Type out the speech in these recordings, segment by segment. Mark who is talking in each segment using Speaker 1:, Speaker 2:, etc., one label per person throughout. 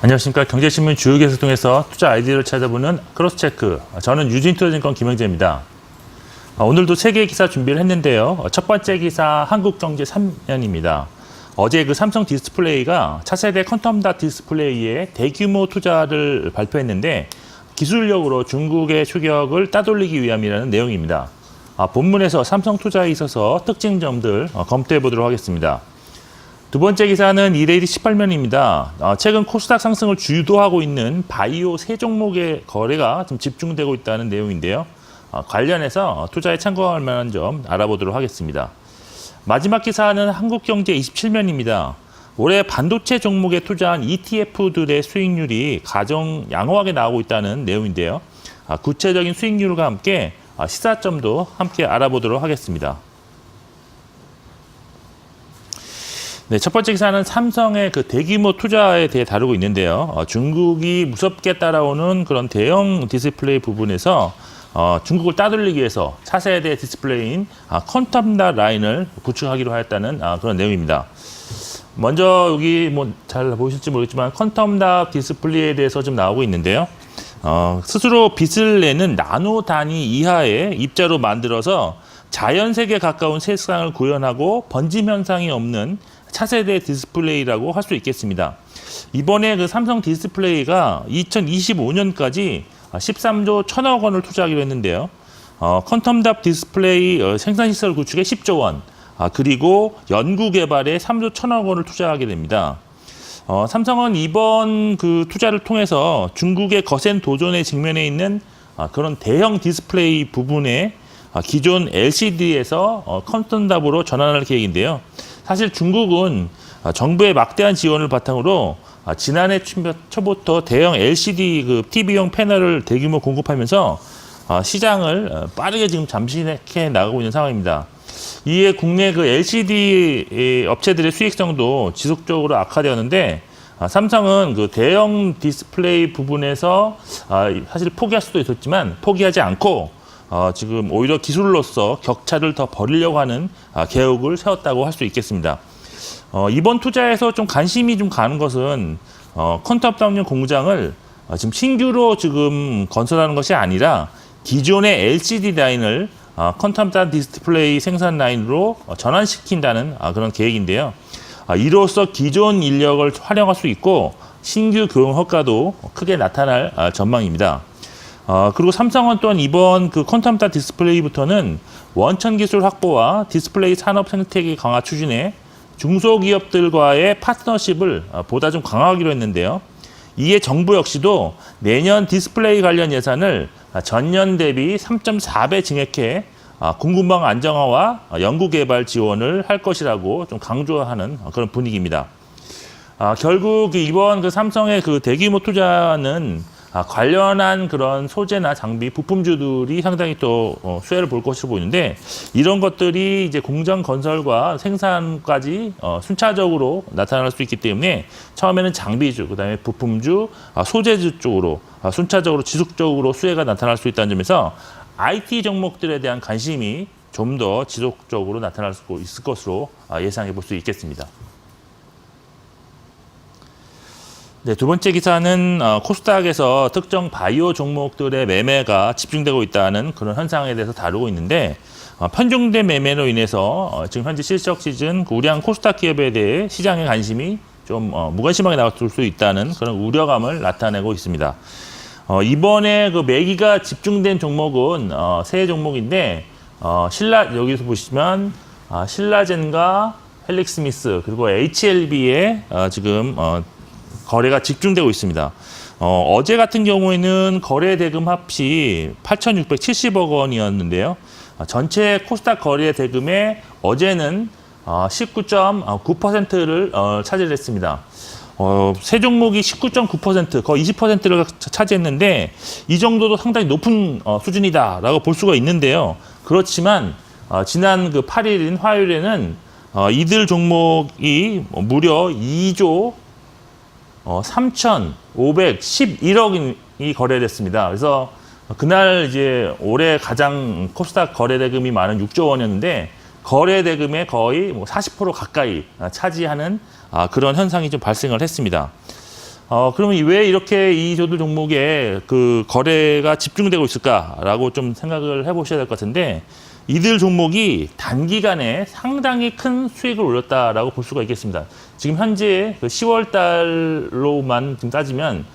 Speaker 1: 안녕하십니까. 경제신문 주요 기사를 통해서 투자 아이디어를 찾아보는 크로스체크. 저는 유진투자증권 김영재입니다. 오늘도 3개의 기사 준비를 했는데요. 첫 번째 기사 한국경제 3년입니다. 어제 그 삼성 디스플레이가 차세대 퀀텀닷 디스플레이에 대규모 투자를 발표했는데 기술력으로 중국의 추격을 따돌리기 위함이라는 내용입니다. 본문에서 삼성 투자에 있어서 특징점들 검토해 보도록 하겠습니다. 두 번째 기사는 이레이디 18면입니다. 최근 코스닥 상승을 주도하고 있는 바이오 세 종목의 거래가 좀 집중되고 있다는 내용인데요. 관련해서 투자에 참고할 만한 점 알아보도록 하겠습니다. 마지막 기사는 한국경제 27면입니다. 올해 반도체 종목에 투자한 ETF들의 수익률이 가장 양호하게 나오고 있다는 내용인데요. 구체적인 수익률과 함께 시사점도 함께 알아보도록 하겠습니다. 네, 첫 번째 기사는 삼성의 그 대규모 투자에 대해 다루고 있는데요. 중국이 무섭게 따라오는 그런 대형 디스플레이 부분에서 중국을 따돌리기 위해서 차세대 디스플레이인 퀀텀닷 라인을 구축하기로 하였다는 그런 내용입니다. 먼저 여기 뭐 잘 보실지 모르겠지만 퀀텀닷 디스플레이에 대해서 좀 나오고 있는데요. 스스로 빛을 내는 나노 단위 이하의 입자로 만들어서 자연색에 가까운 색상을 구현하고 번짐 현상이 없는 차세대 디스플레이라고 할 수 있겠습니다. 이번에 그 삼성 디스플레이가 2025년까지 13조 1천억 원을 투자하기로 했는데요. 퀀텀닷 디스플레이 생산시설 구축에 10조 원, 그리고 연구 개발에 3조 1천억 원을 투자하게 됩니다. 삼성은 이번 그 투자를 통해서 중국의 거센 도전에 직면해 있는 그런 대형 디스플레이 부분에 기존 LCD에서 퀀텀닷으로 전환할 계획인데요. 사실 중국은 정부의 막대한 지원을 바탕으로 지난해 초부터 대형 LCD 그 TV용 패널을 대규모 공급하면서 시장을 빠르게 지금 잠식해 나가고 있는 상황입니다. 이에 국내 그 LCD 업체들의 수익성도 지속적으로 악화되었는데 삼성은 그 대형 디스플레이 부분에서 사실 포기할 수도 있었지만 포기하지 않고 지금 오히려 기술로서 격차를 더 벌이려고 하는 계획을 세웠다고 할 수 있겠습니다. 이번 투자에서 좀 관심이 좀 가는 것은 퀀텀닷용 공장을 지금 신규로 지금 건설하는 것이 아니라 기존의 LCD 라인을 퀀텀닷 디스플레이 생산 라인으로 전환시킨다는 그런 계획인데요. 이로써 기존 인력을 활용할 수 있고 신규 교육 효과도 크게 나타날 전망입니다. 그리고 삼성은 또한 이번 그 퀀텀닷 디스플레이부터는 원천 기술 확보와 디스플레이 산업 생태계 강화 추진에 중소기업들과의 파트너십을 보다 좀 강화하기로 했는데요. 이에 정부 역시도 내년 디스플레이 관련 예산을 전년 대비 3.4배 증액해 공급망 안정화와 연구개발 지원을 할 것이라고 좀 강조하는 그런 분위기입니다. 결국 이번 그 삼성의 그 대규모 투자는 관련한 그런 소재나 장비, 부품주들이 상당히 또 수혜를 볼 것으로 보이는데 이런 것들이 이제 공장 건설과 생산까지 순차적으로 나타날 수 있기 때문에 처음에는 장비주, 그다음에 부품주, 소재주 쪽으로 순차적으로 지속적으로 수혜가 나타날 수 있다는 점에서 IT 종목들에 대한 관심이 좀 더 지속적으로 나타날 수 있을 것으로 예상해 볼 수 있겠습니다. 네, 두 번째 기사는 코스닥에서 특정 바이오 종목들의 매매가 집중되고 있다는 그런 현상에 대해서 다루고 있는데 편중된 매매로 인해서 지금 현재 실적 시즌 우량 코스닥 기업에 대해 시장의 관심이 좀 무관심하게 나올 수 있다는 그런 우려감을 나타내고 있습니다. 이번에 그 매기가 집중된 종목은 세 종목인데 여기서 보시면 신라젠과 헬릭스미스 그리고 HLB에 지금 거래가 집중되고 있습니다. 어제 같은 경우에는 거래 대금 합이 8,670억 원이었는데요. 전체 코스닥 거래 대금의 어제는 19.9%를 차지했습니다. 세 종목이 19.9%, 거의 20%를 차지했는데 이 정도도 상당히 높은 수준이다라고 볼 수가 있는데요. 그렇지만 지난 그 8일인 화요일에는 이들 종목이 무려 2조 3,511억이 거래됐습니다. 그래서 그날 이제 올해 가장 코스닥 거래 대금이 많은 6조 원이었는데 거래 대금의 거의 40% 가까이 차지하는 그런 현상이 좀 발생을 했습니다. 그러면 왜 이렇게 이 조들 종목에 그 거래가 집중되고 있을까라고 좀 생각을 해보셔야 될 것 같은데, 이들 종목이 단기간에 상당히 큰 수익을 올렸다라고 볼 수가 있겠습니다. 지금 현재 그 10월 달로만 지금 따지면,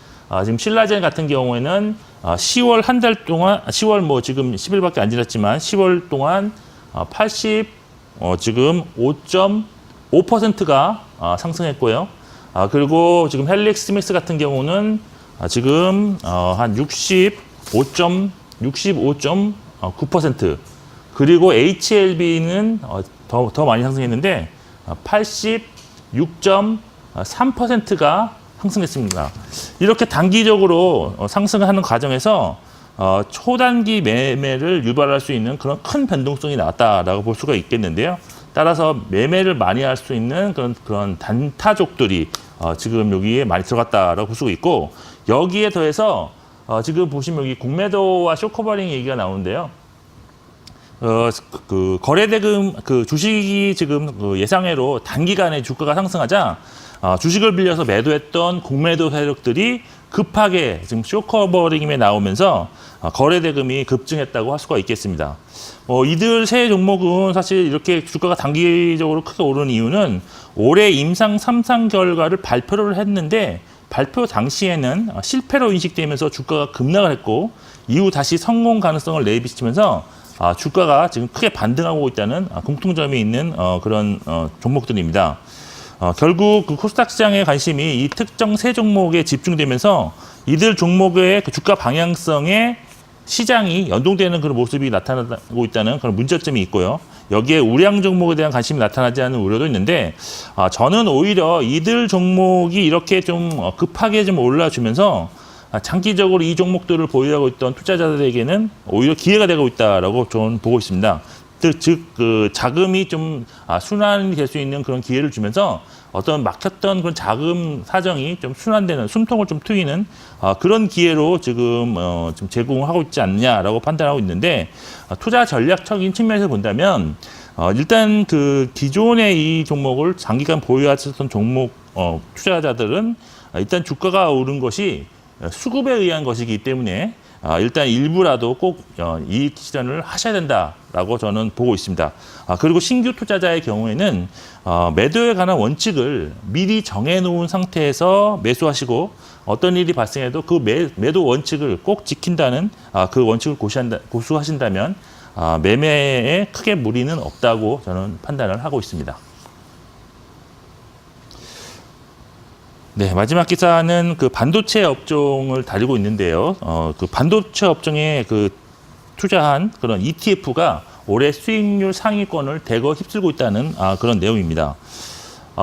Speaker 1: 지금 신라젠 같은 경우에는 10월 한 달 동안, 10월 뭐 지금 10일밖에 안 지났지만 10월 동안 지금 5.5%가 상승했고요. 그리고 지금 헬릭스 스미스 같은 경우는 지금 한 65.9%, 그리고 HLB는 더 많이 상승했는데 86.3%가 상승했습니다. 이렇게 단기적으로 상승하는 과정에서 초단기 매매를 유발할 수 있는 그런 큰 변동성이 나왔다라고 볼 수가 있겠는데요. 따라서 매매를 많이 할 수 있는 그런 단타족들이 지금 여기에 많이 들어갔다라고 볼 수가 있고, 여기에 더해서 지금 보시면 여기 공매도와 쇼커버링 얘기가 나오는데요. 그 거래대금 그 주식이 지금 그 예상외로 단기간에 주가가 상승하자 주식을 빌려서 매도했던 공매도 세력들이 급하게 지금 쇼커버링에 나오면서 거래대금이 급증했다고 할 수가 있겠습니다. 이들 세 종목은 사실 이렇게 주가가 단기적으로 크게 오르는 이유는 올해 임상 3상 결과를 발표를 했는데, 발표 당시에는 실패로 인식되면서 주가가 급락을 했고, 이후 다시 성공 가능성을 내비치면서 주가가 지금 크게 반등하고 있다는 공통점이 있는 그런 종목들입니다. 결국 그 코스닥 시장의 관심이 이 특정 세 종목에 집중되면서 이들 종목의 그 주가 방향성에 시장이 연동되는 그런 모습이 나타나고 있다는 그런 문제점이 있고요. 여기에 우량 종목에 대한 관심이 나타나지 않는 우려도 있는데, 저는 오히려 이들 종목이 이렇게 좀 급하게 좀 올라주면서 장기적으로 이 종목들을 보유하고 있던 투자자들에게는 오히려 기회가 되고 있다라고 저는 보고 있습니다. 즉, 그 자금이 좀 순환이 될 수 있는 그런 기회를 주면서 어떤 막혔던 그런 자금 사정이 좀 순환되는, 숨통을 좀 트이는 그런 기회로 지금 좀 제공하고 있지 않냐라고 판단하고 있는데, 투자 전략적인 측면에서 본다면 일단 그 기존의 이 종목을 장기간 보유하셨던 종목 투자자들은 일단 주가가 오른 것이 수급에 의한 것이기 때문에 일단 일부라도 꼭 이익 실현을 하셔야 된다라고 저는 보고 있습니다. 그리고 신규 투자자의 경우에는 매도에 관한 원칙을 미리 정해놓은 상태에서 매수하시고, 어떤 일이 발생해도 그 매도 원칙을 꼭 지킨다는 그 원칙을 고수하신다면 매매에 크게 무리는 없다고 저는 판단을 하고 있습니다. 네, 마지막 기사는 그 반도체 업종을 다루고 있는데요. 그 반도체 업종에 그 투자한 그런 ETF가 올해 수익률 상위권을 대거 휩쓸고 있다는 그런 내용입니다.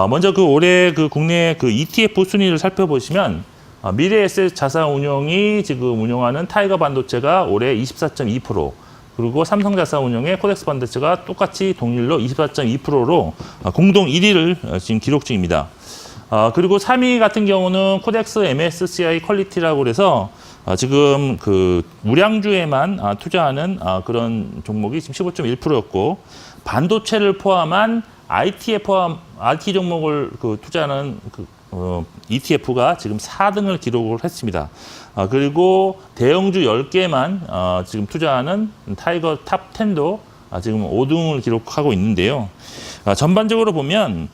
Speaker 1: 먼저 그 올해 그 국내 그 ETF 순위를 살펴보시면 미래에셋 자산운용이 지금 운용하는 타이거 반도체가 올해 24.2%, 그리고 삼성자산운용의 코덱스 반도체가 똑같이 동일로 24.2%로 공동 1위를 지금 기록 중입니다. 그리고 3위 같은 경우는 코덱스 MSCI 퀄리티라고 그래서 지금 그 우량주에만 투자하는 그런 종목이 지금 15.1%였고, 반도체를 포함한 IT 종목을 그 투자하는 그 ETF가 지금 4등을 기록을 했습니다. 그리고 대형주 10개만 지금 투자하는 타이거 탑 10도 지금 5등을 기록하고 있는데요. 전반적으로 보면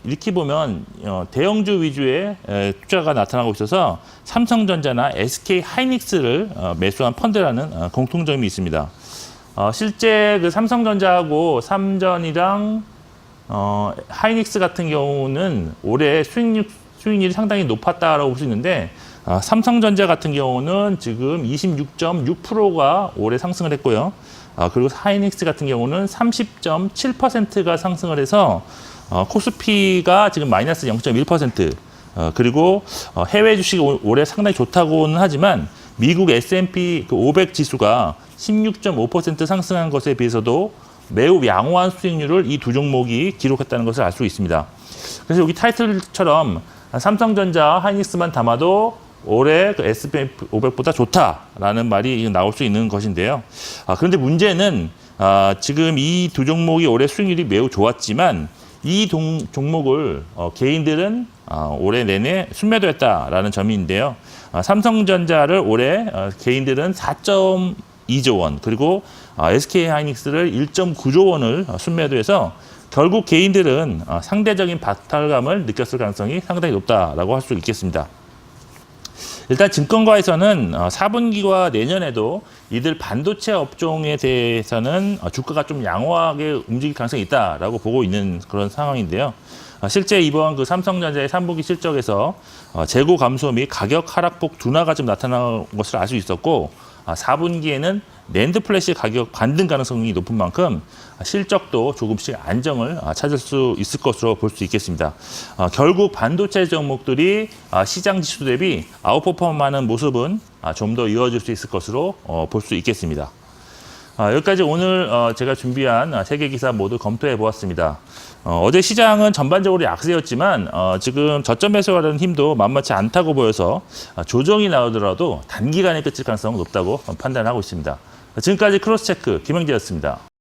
Speaker 1: 이렇게 보면 대형주 위주의 투자가 나타나고 있어서 삼성전자나 SK 하이닉스를 매수한 펀드라는 공통점이 있습니다. 실제 그 삼성전자하고 삼전이랑 하이닉스 같은 경우는 올해 수익률이 상당히 높았다라고 볼 수 있는데, 삼성전자 같은 경우는 지금 26.6%가 올해 상승을 했고요. 그리고 하이닉스 같은 경우는 30.7%가 상승을 해서 코스피가 지금 마이너스 0.1%, 그리고 해외 주식이 올해 상당히 좋다고는 하지만 미국 S&P 500 지수가 16.5% 상승한 것에 비해서도 매우 양호한 수익률을 이 두 종목이 기록했다는 것을 알 수 있습니다. 그래서 여기 타이틀처럼 삼성전자, 하이닉스만 담아도 올해 그 S&P 500보다 좋다라는 말이 나올 수 있는 것인데요. 그런데 문제는 지금 이 두 종목이 올해 수익률이 매우 좋았지만 이 종목을 개인들은 올해 내내 순매도했다라는 점인데요. 삼성전자를 올해 개인들은 4.2조 원, 그리고 SK하이닉스를 1.9조 원을 순매도해서 결국 개인들은 상대적인 박탈감을 느꼈을 가능성이 상당히 높다라고 할 수 있겠습니다. 일단 증권가에서는 4분기와 내년에도 이들 반도체 업종에 대해서는 주가가 좀 양호하게 움직일 가능성이 있다라고 보고 있는 그런 상황인데요. 실제 이번 그 삼성전자의 3분기 실적에서 재고 감소 및 가격 하락폭 둔화가 좀 나타난 것을 알 수 있었고, 4분기에는 낸드 플래시 가격 반등 가능성이 높은 만큼 실적도 조금씩 안정을 찾을 수 있을 것으로 볼 수 있겠습니다. 결국 반도체 종목들이 시장 지수 대비 아웃퍼폼하는 모습은 좀 더 이어질 수 있을 것으로 볼 수 있겠습니다. 여기까지 오늘 제가 준비한 3개 기사 모두 검토해 보았습니다. 어제 시장은 전반적으로 약세였지만 지금 저점 매수하려는 힘도 만만치 않다고 보여서 조정이 나오더라도 단기간에 끝일 가능성은 높다고 판단하고 있습니다. 지금까지 크로스체크 김영재였습니다.